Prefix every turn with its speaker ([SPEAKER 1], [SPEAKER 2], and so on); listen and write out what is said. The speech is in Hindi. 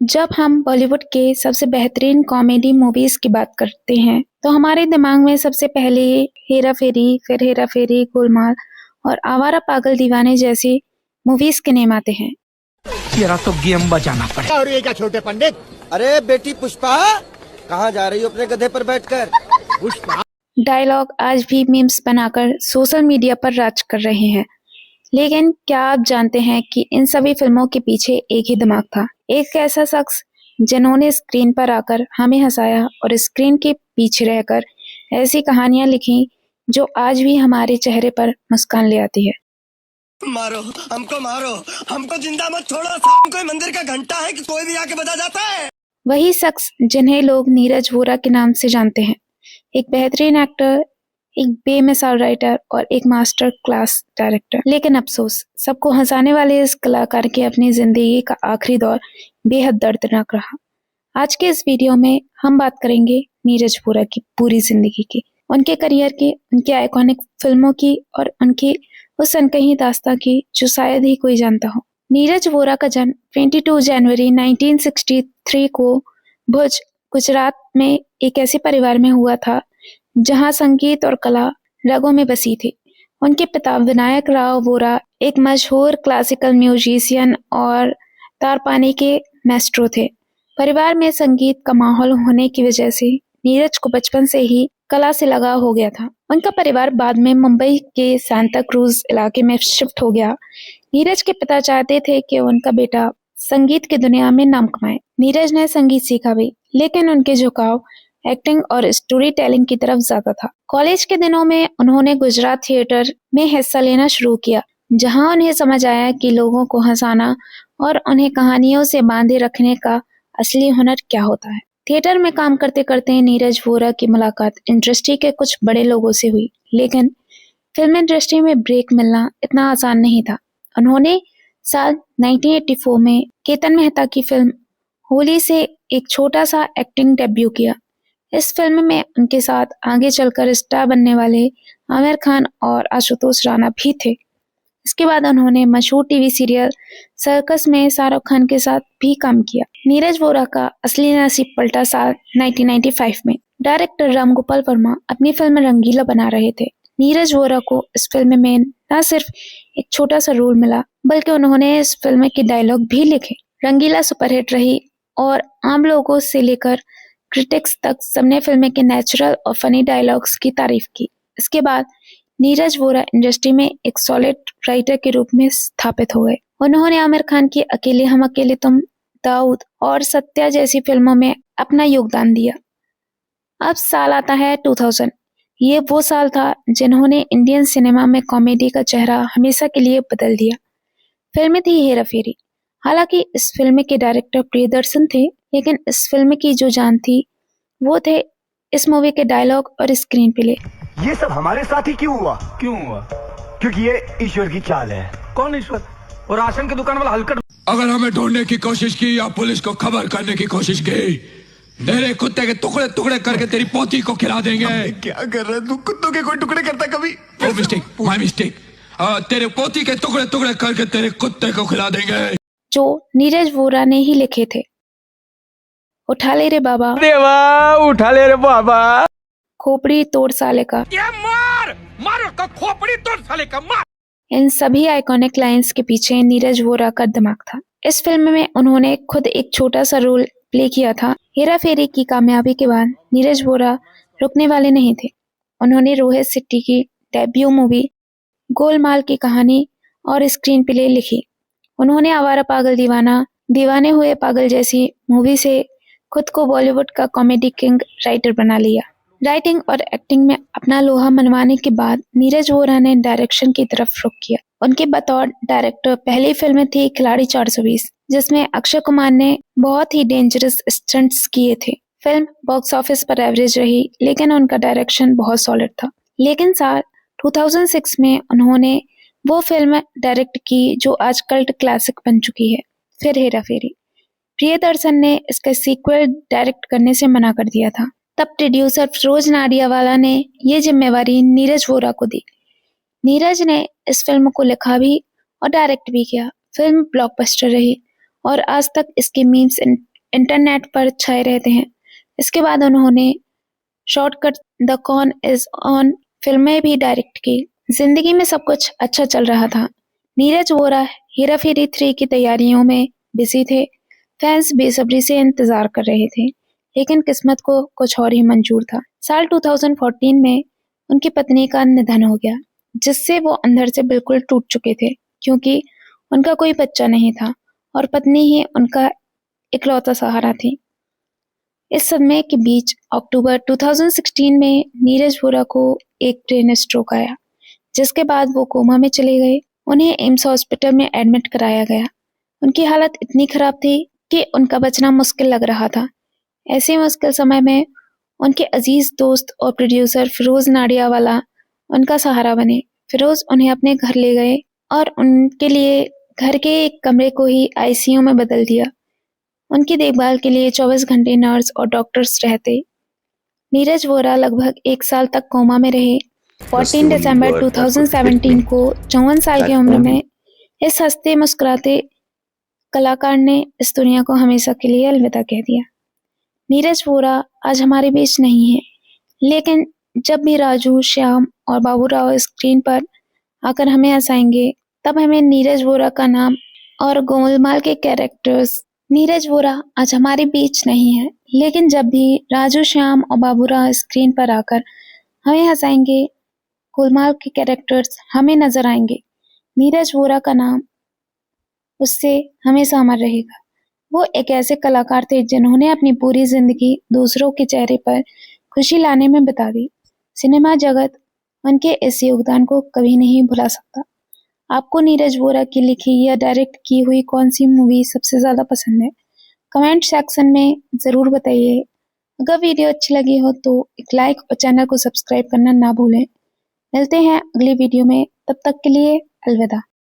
[SPEAKER 1] जब हम बॉलीवुड के सबसे बेहतरीन कॉमेडी मूवीज की बात करते हैं तो हमारे दिमाग में सबसे पहले हेरा फेरी, फिर हेरा फेरी, गोलमाल और आवारा पागल दीवाने जैसी मूवीज के नेम आते हैं।
[SPEAKER 2] तेरा तो गेम बजाना पड़ेगा।
[SPEAKER 3] और ये क्या छोटे पंडित?
[SPEAKER 4] अरे बेटी पुष्पा, कहाँ जा रही हो अपने गधे पर बैठकर?
[SPEAKER 3] पुष्पा
[SPEAKER 1] डायलॉग आज भी मीम्स बनाकर सोशल मीडिया पर राज कर रहे हैं। लेकिन क्या आप जानते हैं कि इन सभी फिल्मों के पीछे एक ही दिमाग था, एक ऐसा शख्स जिन्होंने स्क्रीन पर आकर हमें हंसाया और स्क्रीन के पीछे रहकर ऐसी कहानियां लिखी जो आज भी हमारे चेहरे पर मुस्कान ले आती है।
[SPEAKER 4] मारो मारो, हमको जिंदा मत छोड़ो। शाम को मंदिर का घंटा है कि कोई भी आके बजा जाता है।
[SPEAKER 1] वही शख्स जिन्हें लोग नीरज वोरा के नाम से जानते हैं, एक बेहतरीन एक्टर, एक बेमिसाल राइटर और एक मास्टर क्लास डायरेक्टर। लेकिन अफसोस, सबको हंसाने वाले इस कलाकार के अपनी जिंदगी का आखिरी दौर बेहद दर्दनाक रहा। आज के इस वीडियो में हम बात करेंगे नीरज वोरा की पूरी जिंदगी की, उनके करियर की, उनके आइकॉनिक फिल्मों की और उनकी उस अनकही दास्तां की जो शायद ही कोई जानता हो। नीरज वोरा का जन्म 22 जनवरी 1963 को भुज, गुजरात में एक ऐसे परिवार में हुआ था जहां संगीत और कला रगों में बसी थी। उनके पिता विनायक राव वोरा एक मशहूर क्लासिकल म्यूजिशियन और तारपानी के मास्ट्रो थे। परिवार में संगीत का माहौल होने की वजह से नीरज को बचपन से ही कला से लगाव हो गया था। उनका परिवार बाद में मुंबई के सांता क्रूज इलाके में शिफ्ट हो गया। नीरज के पिता चाहते थे कि उनका बेटा संगीत की दुनिया में नाम कमाए। नीरज ने संगीत सीखा भी, लेकिन उनके झुकाव एक्टिंग और स्टोरी टेलिंग की तरफ ज्यादा था। कॉलेज के दिनों में उन्होंने गुजरात थिएटर में हिस्सा लेना शुरू किया, जहां उन्हें समझ आया कि लोगों को हंसाना और उन्हें कहानियों से बांधे रखने का असली हुनर क्या होता है। थिएटर में काम करते करते नीरज वोरा की मुलाकात इंडस्ट्री के कुछ बड़े लोगों से हुई, लेकिन फिल्म इंडस्ट्री में ब्रेक मिलना इतना आसान नहीं था। उन्होंने साल 1984 में केतन मेहता की फिल्म होली से एक छोटा सा एक्टिंग डेब्यू किया। इस फिल्म में उनके साथ आगे चलकर स्टार बनने वाले आमिर खान और आशुतोष राणा भी थे। इसके बाद उन्होंने मशहूर टीवी सीरियल सर्कस में शाहरुख खान के साथ भी काम किया। नीरज वोरा का असली नसीब पलटा साल 1995 में। डायरेक्टर राम गोपाल वर्मा अपनी फिल्म रंगीला बना रहे थे। नीरज वोरा को इस फिल्म में न सिर्फ एक छोटा सा रोल मिला, बल्कि उन्होंने इस फिल्म के डायलॉग भी लिखे। रंगीला सुपरहिट रही और आम लोगों से लेकर क्रिटिक्स तक सबने फिल्म के नेचुरल और फनी डायलॉग्स की तारीफ की। इसके बाद नीरज वोरा इंडस्ट्री में एक सॉलिड राइटर के रूप में स्थापित हो गए। उन्होंने आमिर खान की अकेले हम अकेले तुम, दाऊद और सत्या जैसी फिल्मों में अपना योगदान दिया। अब साल आता है 2000। ये वो साल था जिन्होंने इंडियन सिनेमा में कॉमेडी का चेहरा हमेशा के लिए बदल दिया। फिल्म थी हेरा फेरी। हालांकि इस फिल्म के डायरेक्टर प्रियदर्शन थे, लेकिन इस फिल्म की जो जान थी वो थे इस मूवी के डायलॉग और स्क्रीन प्ले।
[SPEAKER 2] ये सब हमारे साथ ही क्यों हुआ? क्योंकि ये ईश्वर की चाल है। कौन ईश्वर? और राशन की दुकान वाला हलकट।
[SPEAKER 5] अगर हमें ढूंढने की कोशिश की या पुलिस को खबर करने की कोशिश की, तेरे कुत्ते के टुकड़े टुकड़े करके तेरी पोती को खिला देंगे।
[SPEAKER 2] क्या कर रहा है तू? कुत्तों के कोई टुकड़े करता कभी?
[SPEAKER 5] My mistake. तेरे पोती के टुकड़े टुकड़े करके तेरे कुत्ते को खिला देंगे।
[SPEAKER 1] जो नीरज वोरा ने ही लिखे थे। उठा ले रे बाबा,
[SPEAKER 2] देवा उठा ले रे बाबा,
[SPEAKER 1] खोपड़ी तोड़ साले का,
[SPEAKER 2] मार उसका खोपड़ी तोड़ साले का, मार।
[SPEAKER 1] इन सभी आइकॉनिक लाइंस के पीछे नीरज वोरा का दिमाग था। इस फिल्म में उन्होंने खुद एक छोटा सा रोल प्ले किया था। हेरा फेरी की कामयाबी के बाद नीरज वोरा रुकने वाले नहीं थे। उन्होंने रोहित शेट्टी की डेब्यू मूवी गोलमाल की कहानी और स्क्रीन प्ले लिखी। उन्होंने आवारा पागल दीवाना, दीवाने हुए पागल जैसी मूवी से खुद को बॉलीवुड का कॉमेडी किंग राइटर बना लिया। राइटिंग और एक्टिंग में अपना लोहा मनवाने के बाद नीरज वोरा ने डायरेक्शन की तरफ रुख किया। उनके बतौर डायरेक्टर पहली फिल्म थी खिलाड़ी 420, जिसमें अक्षय कुमार ने बहुत ही डेंजरस स्टंट्स किए थे। फिल्म बॉक्स ऑफिस पर एवरेज रही, लेकिन उनका डायरेक्शन बहुत सॉलिड था। लेकिन साल 2006 में उन्होंने वो फिल्म डायरेक्ट की जो आज कल्ट क्लासिक बन चुकी है, फिर हेरा फेरी। प्रियदर्शन ने इसका सीक्वल डायरेक्ट करने से मना कर दिया था। तब प्रोड्यूसर फिरोज नाडियावाला ने ये जिम्मेवारी नीरज वोरा को दी। नीरज ने इस फिल्म को लिखा भी और डायरेक्ट भी किया। फिल्म ब्लॉकबस्टर रही और आज तक इसके मीम्स इंटरनेट पर छाए रहते हैं। इसके बाद उन्होंने shortcut the con is on फिल्में भी डायरेक्ट की। जिंदगी में सब कुछ अच्छा चल रहा था। नीरज वोरा हेरा फेरी 3 की तैयारियों में बिजी थे। फैंस बेसब्री से इंतजार कर रहे थे, लेकिन किस्मत को कुछ और ही मंजूर था। साल 2014 में उनकी पत्नी का निधन हो गया, जिससे वो अंदर से बिल्कुल टूट चुके थे, क्योंकि उनका कोई बच्चा नहीं था और पत्नी ही उनका इकलौता सहारा थी। इस सदमे के बीच अक्टूबर 2016 में नीरज वोरा को एक ब्रेन स्ट्रोक आया, जिसके बाद वो कोमा में चले गए। उन्हें एम्स हॉस्पिटल में एडमिट कराया गया। उनकी हालत इतनी खराब थी कि उनका बचना मुश्किल लग रहा था। ऐसे मुश्किल समय में उनके अजीज दोस्त और प्रोड्यूसर फिरोज नाडियावाला उनका सहारा बने। फिरोज उन्हें अपने घर ले गए और उनके लिए घर के एक कमरे को ही आईसीयू में बदल दिया। उनकी देखभाल के लिए 24 घंटे नर्स और डॉक्टर्स रहते। नीरज वोरा लगभग 1 साल तक कोमा में रहे। 14 दिसंबर 2017 को 54 साल की उम्र में इस हंसते मुस्कुराते कलाकार ने इस दुनिया को हमेशा के लिए अलविदा कह दिया। नीरज वोरा आज हमारे बीच नहीं है, लेकिन जब भी राजू, श्याम और बाबूराव स्क्रीन पर आकर हमें हंसाएंगे, तब हमें नीरज वोरा का नाम और गोलमाल के कैरेक्टर्स। नीरज वोरा आज हमारे बीच नहीं है, लेकिन जब भी राजू, श्याम और बाबूराव स्क्रीन पर आकर हमें हंसाएंगे, गोलमाल के कैरेक्टर्स हमें नजर आएंगे। नीरज वोरा का नाम उससे हमेशा अमर रहेगा। वो एक ऐसे कलाकार थे जिन्होंने अपनी पूरी जिंदगी दूसरों के चेहरे पर खुशी लाने में बिता दी। सिनेमा जगत उनके इस योगदान को कभी नहीं भुला सकता। आपको नीरज वोरा की लिखी या डायरेक्ट की हुई कौन सी मूवी सबसे ज्यादा पसंद है? कमेंट सेक्शन में जरूर बताइए। अगर वीडियो अच्छी लगी हो तो एक लाइक और चैनल को सब्सक्राइब करना ना भूलें। मिलते हैं अगली वीडियो में, तब तक के लिए अलविदा।